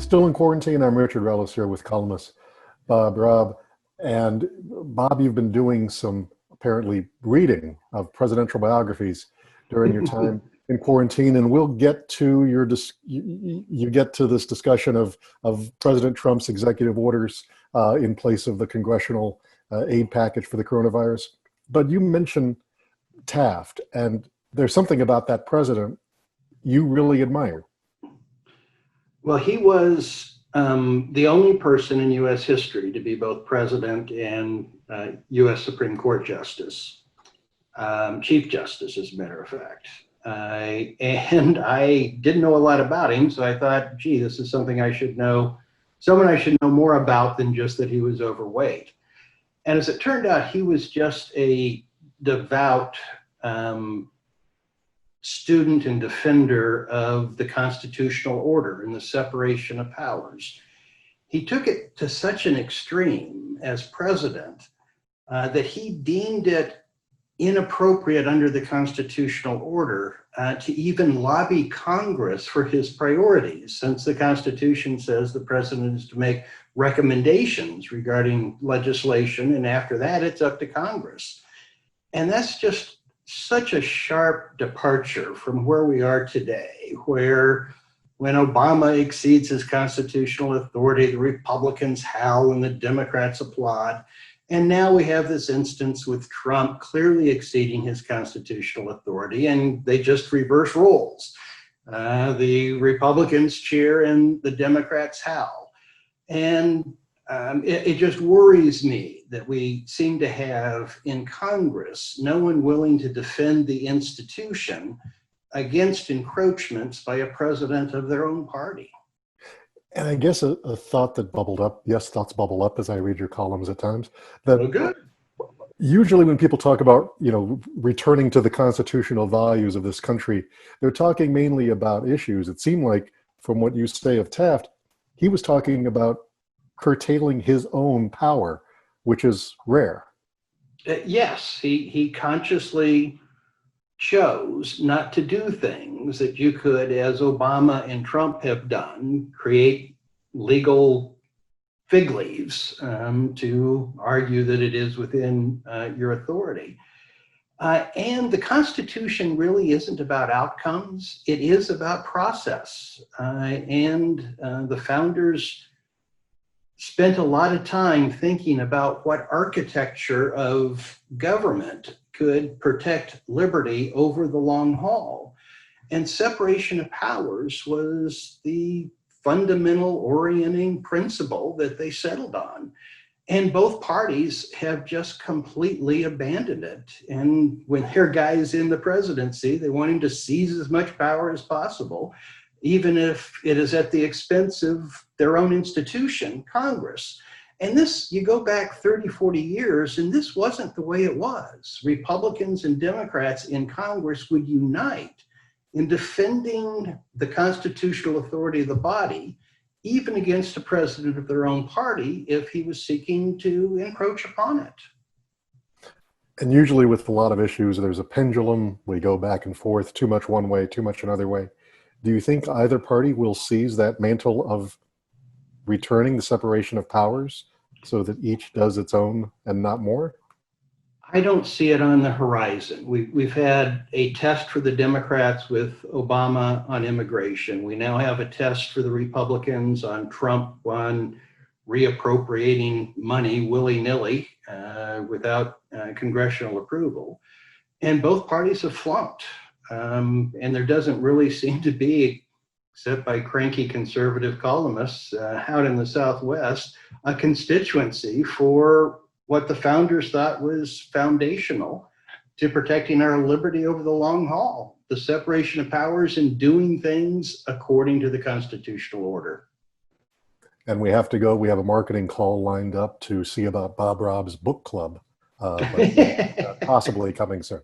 Still in quarantine, I'm Richard Rellis here with columnist Bob Robb. And Bob, you've been doing some apparently reading of presidential biographies during your time in quarantine, and we'll get to your you get to this discussion of President Trump's executive orders in place of the congressional aid package for the coronavirus. But you mentioned Taft, and there's something about that president you really admire. Well, he was the only person in U.S. history to be both president and U.S. Supreme Court justice, Chief Justice, as a matter of fact. And I didn't know a lot about him, so I thought, gee, this is something I should know, someone I should know more about than just that he was overweight. And as it turned out, he was just a devout student and defender of the constitutional order and the separation of powers. He took it to such an extreme as president that he deemed it inappropriate under the constitutional order to even lobby Congress for his priorities, since the Constitution says the president is to make recommendations regarding legislation, and after that, it's up to Congress. And that's just such a sharp departure from where we are today, where when Obama exceeds his constitutional authority, the Republicans howl and the Democrats applaud. And now we have this instance with Trump clearly exceeding his constitutional authority, and they just reverse roles. The Republicans cheer and the Democrats howl. And it just worries me that we seem to have in Congress no one willing to defend the institution against encroachments by a president of their own party. And I guess a thought that bubbled up, yes, thoughts bubble up as I read your columns at times, that good. Usually when people talk about, returning to the constitutional values of this country, they're talking mainly about issues. It seemed like from what you say of Taft, he was talking about curtailing his own power, which is rare. Yes, he consciously chose not to do things that you could, as Obama and Trump have done, create legal fig leaves to argue that it is within your authority. And the Constitution really isn't about outcomes. It is about process. And the founders spent a lot of time thinking about what architecture of government could protect liberty over the long haul. And separation of powers was the fundamental orienting principle that they settled on. And both parties have just completely abandoned it. And when their guy is in the presidency, they want him to seize as much power as possible, even if it is at the expense of their own institution, Congress. And this, you go back 30, 40 years, and this wasn't the way it was. Republicans and Democrats in Congress would unite in defending the constitutional authority of the body, even against a president of their own party, if he was seeking to encroach upon it. And usually with a lot of issues, there's a pendulum. We go back and forth, too much one way, too much another way. Do you think either party will seize that mantle of returning the separation of powers so that each does its own and not more? I don't see it on the horizon. We've had a test for the Democrats with Obama on immigration. We now have a test for the Republicans on Trump on reappropriating money willy-nilly without congressional approval. And both parties have flunked. And there doesn't really seem to be, except by cranky conservative columnists out in the Southwest, a constituency for what the founders thought was foundational to protecting our liberty over the long haul, the separation of powers and doing things according to the constitutional order. And we have to go. We have a marketing call lined up to see about Bob Robb's book club, but possibly coming soon.